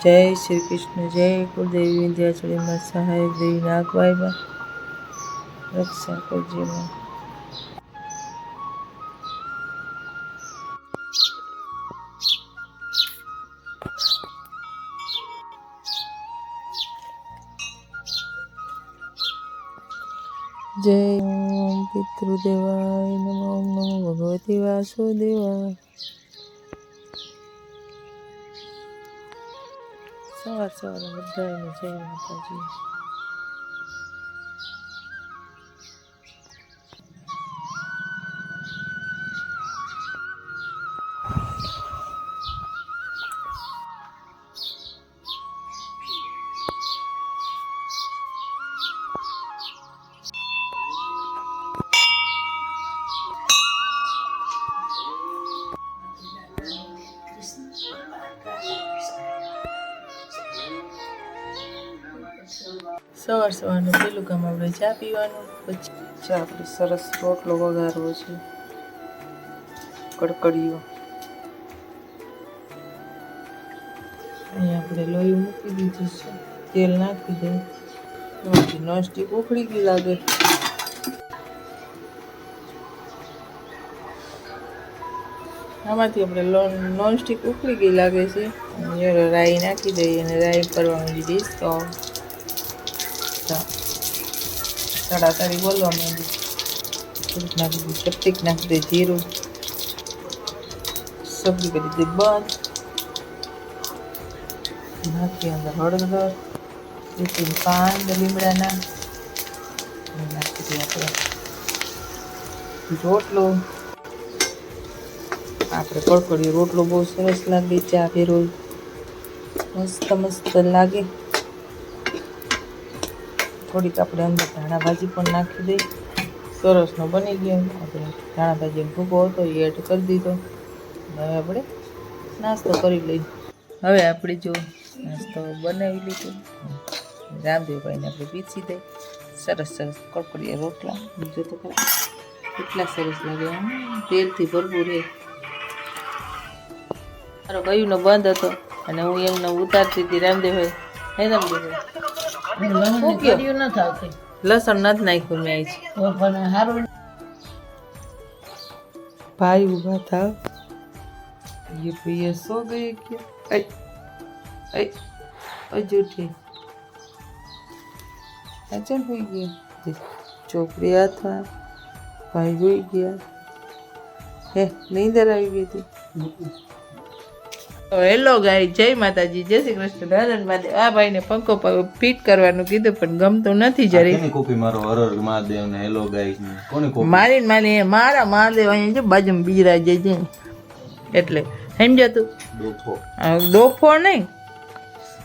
જય શ્રી કૃષ્ણ, જય કુળદેવી વિંધ્યાચળીમાં સહાયક દેવી નાગબાઈમાં રક્ષા કરજે માં. જય ઓમ પિતૃદેવાય નમઃ. ઓમ નમો ભગવતી વાસુદેવાય. સવાર સવારે બધાને જય માતાજી. સવાર સવારનું પેલું કામ આપણે ચા પીવાનું, પછી ચા આપણે સરસ રોટલો વઘારવો છે, કડકડીયો. અહીંયા આપણે લોહી મૂકી દીધું છે, તેલ નાખી દઈએ. એમાંથી નોનસ્ટિક ઉખડી ગઈ લાગે. આમાંથી આપણે નોનસ્ટિક ઉખડી ગઈ લાગે છે. રાઈ નાખી દઈએ અને રાઈ કરવા માંડી દઈશ. તો તડાતડી બોલવા માંડી. થોડીક નાખી દઈએ ચપટીક, નાખી દઈએ જીરું, સબ્જી કરી દઈએ બંધ. નાખી અંદર હળદર, 2-3 પાન લીમડાના, નાખી દઈએ આપણે રોટલો. આપણે કડકડીયો રોટલો બહુ સરસ લાગે, ચા ભેરો મસ્ત મસ્ત લાગે. થોડીક આપણે અંદર ધાણા ભાજી પણ નાખી દઈએ. સરસનો બની ગયો. આપણે ધાણા ભાજીનો ભૂકો હતો એ એડ કરી દીધો. હવે આપણે નાસ્તો કરી લઈએ. હવે આપણે જો નાસ્તો બનાવી લીધો. રામદેવભાઈને આપણે પીસી દઈએ. સરસ સરસ કડકડીયા રોટલા. બીજો તો કેટલા સરસ લાગે, તેલથી ભરપૂર છે. મારો કયુંનો બંધ હતો અને હું એમને ઉતારતી હતી. રામદેવભાઈ હે રામદેવભાઈ લસણ નથી નાખ્યું મેં. ભાઈ ઉભા થાવ. ये भैया सो गए क्या? जूठी अचल हो गया. ચોપડી હાથમાં, ભાઈ હોઈ ગયા. હે નીંદર આવી ગઈ હતી. હેલો ગાઈ, જય માતાજી, જય શ્રી કૃષ્ણ, રાધન મહાદેવ. આ ભાઈને પંખો ફિટ કરવાનું કીધું પણ ગમતું નથી જરી. કોપી મારો હરર મહાદેવ ને હેલો ગાઈસ ને કોની કોપી મારી મારી મારા મહાદેવ અહીં જો બાજુમાં બીજરા જઈ છે એટલે સમજો તું. ડોફો નહીં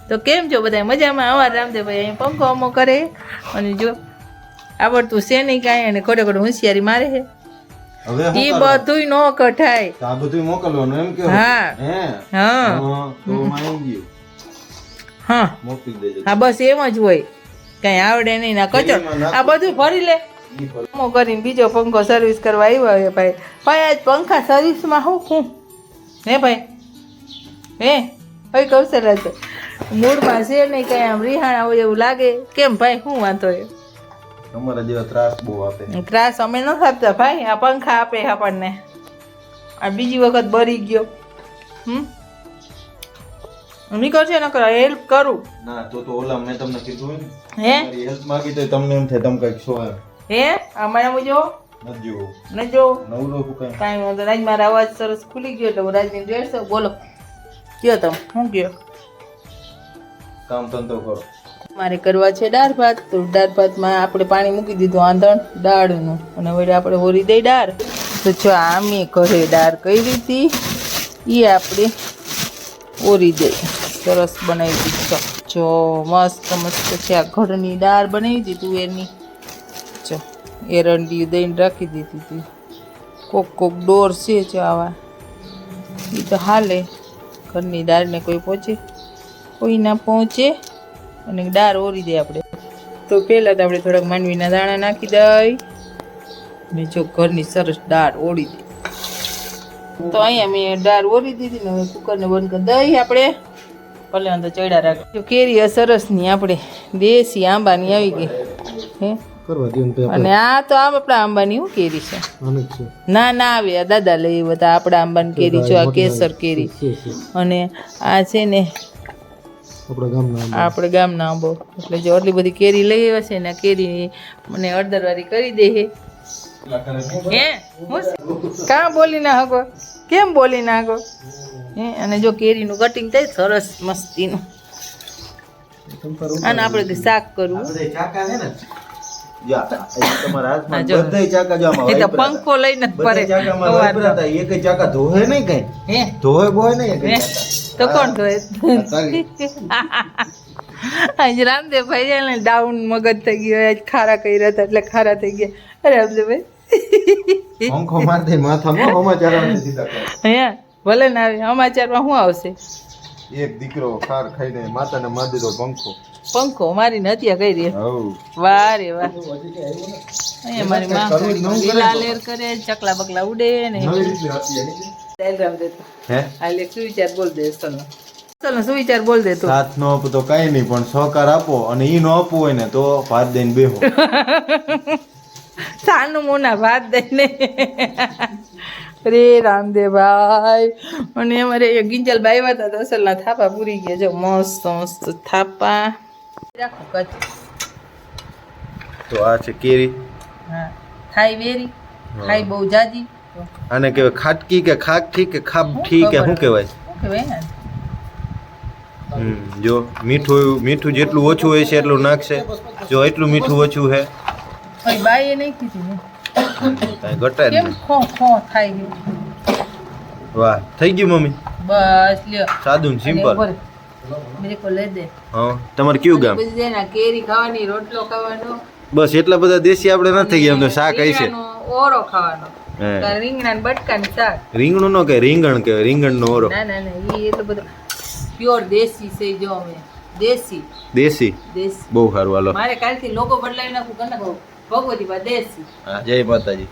તો કેમ છો બધા મજામાં? આવા રામદેવભાઈ અહીં પંખો અમો કરે અને જો આવડતું છે નહીં કાંઈ અને ખોટે ખોટું હોશિયારી મારે છે. એ બધું નો કઠાય. આ બધું મોકલવાનું એમ કે? હા હા તો માઈ ગયું. હા મોકલી દેજો. હા બસ એમ જ હોય, કઈ આવડે નહીં ના કચોડ. આ બધું ભરી લે કરીને બીજો પંખો સર્વિસ કરવા આવ્યો હે ભાઈ. ભાઈ આજ પંખા સર્વિસમાં શું હે ભાઈ? હે ભાઈ કૌશલ હતો મૂળમાં છે નહીં કઈ, આમ રિહાણા હોય એવું લાગે. કેમ ભાઈ શું વાંધો એ? તમારા જેવા ત્રાસ બહુ આપે. ત્રાસ અમે ન આપતા ભાઈ, આ પંખા આપે આપણને. આ બીજી વખત બરી ગયો. નીકળશે ન કરો હેલ્પ કરું. ના તો ઓલા મેં તમને કીધું હે મારી હેલ્પ માંગી તો તમને એમ થાય તમે કઈક છો એમ. હે અમારે હું જો નથી જોવું. ન જો નવરો કઈ કાંઈ વાંધો રાજ. મારો અવાજ સરસ ખુલી ગયો એટલે હું રાજની 150. બોલો કયો તમે શું કયો? કામ ધંધો કરો. મારે કરવા છે દાળ ભાત. તો દાળ ભાતમાં આપણે પાણી મૂકી દીધું આંધણ દાળનું અને વળી આપણે ઓરી દઈ દાળ. તો જો આમે ઘરે દાળ કરી હતી એ આપણે ઓરી દઈ સરસ બનાવી દીધી. જો મસ્ત મસ્ત છે આ ઘરની દાળ બનાવી દીધું એની. જો એરંડી દઈને રાખી દીધી હતી. કોક કોક ડોર છે જો આવા એ તો હાલે. ઘરની દાળને કોઈ પહોંચે કોઈ ના પહોંચે અને દાળ ઓરી દે આપણે. તો પહેલાં તો આપણે થોડાક માંડવીના દાણા નાખી દઈ ને જો ઘરની સરસ દાળ ઓળી દે. તો અહીંયા મેં દાળ ઓરી દીધી ને હવે કુકરને બંધ કરી દઈ આપણે. ભલે તો ચડ્યા રાખ. જો કેરી સરસની આપણે દેશી આંબાની આવી ગઈ હે કરવા દે ને અને આ તો આપણા આંબાની હું કેરી છે. આને છે ના ના આવે આ દાદા લઈ આવ્યા હતા આપણા આંબાની કેરી છે. આ કેસર કેરી છે અને આ છે ને આપણા ગામના આપણે ગામના આંબો. એટલે જો આટલી બધી કેરી લઈ આવ્યા છે ને આ કેરી મને અડધરવારી કરી દે હે. હે કાં બોલી ના હકો કેમ બોલી ના હકો હે. અને જો કેરીનું કટિંગ થાય સરસ મસ્તીનું. અને આપણે શાક કરવું. ચાકા હે ને જા તમારા હા, હાથમાં જો. બધાય ચાકા જો આમાં એ તો વાપરાતા. પંખો લઈને જ બધાય ફરે ચાકામાં સવારનો. વાપરાતા. એકેય ચાકા ધોહે નહીં કઈ હે ધોહે બોય નહીં એકેય હે ચાકા. તો કોણ ધોય? તારી. આજ રામદેવભાઈ છે ને ડાઉન મગજ થઈ ગયો. આજ ખારા કર્યા હતા એટલે ખારા થઈ ગયા. અરે રામદેવભાઈ પંખો મારતી માથામાં સમાચાર આવે સીધા કરે. હે ભલે ના આવે સમાચારમાં શું આવશે? એક દીકરો ખાર ખાઈને માતાને મારી દીધો પંખો. પંખો મારીને હત્યા કરી. હવ વાહ રે વાહ. અહીંયા મારી માં કરવું જ ન કરે તો. લીલા લેર કરે ચકલા બકલા ઉડે ને નવી રીતની હતી એની. ચાલ રામદેવ હે હાલ એક સુવિચાર બોલ દે ચલો ચલો સુવિચાર બોલ દે તું. સાથ નો આપો તો કઈ નહીં પણ સહકાર આપો અને ઈ નો આપવું હોય ને તો ભાત દઈને બેહો. સાનું મોના ભાત દઈને રે રામદેવભાઈ. અને અમારે ગિંજલભાઈ આવ્યા હતા તો અસલના થાપા પૂરી ગયા. જો મસ્ત મસ્ત થાપા રાખો કચ. તો આ છે કેરી. હા ખાઈ વેરી ખાઈ બહુ જાજી. આને કહેવાય ખાટકી કે ખાકી કે ખાબઠી કે શું કહેવાય? શું કહેવાય ને? જો મીઠું જેટલું ઓછું હોય છે એટલું નાખશે. જો એટલું મીઠું ઓછું છે ભાઈ બાઈએ નહીં કીધું ને. કાંઈ ઘટાય જ કેમ નહીં. ખો ખો થાય છે? વાહ થઈ ગયું મમ્મી. બસ લ્યો સાદું ને સિમ્પલ. મેરે કો લઈ દે. હા તમારે કયું ગામ? પછી છે ને કેરી ખાવાની રોટલો ખાવાનો બસ એટલા બધા દેશી આપણે ન થઈ ગયા. એમ તો શાક હશે. રીંગણાનો ઓરો ખાવાનો. હે. રીંગણા ને બટકાનું શાક. રીંગણું નો કે રીંગણ કે રીંગણનો ઓરો. ના ના ના એ એટલું બધું પ્યોર દેશી છે. જો અમે દેશી દેશી દેશી બહુ સારું હાલો. મારે કાલથી લોગો બદલાવી નાખું કને ભગવતી બા દેશી. હા જય માતાજી.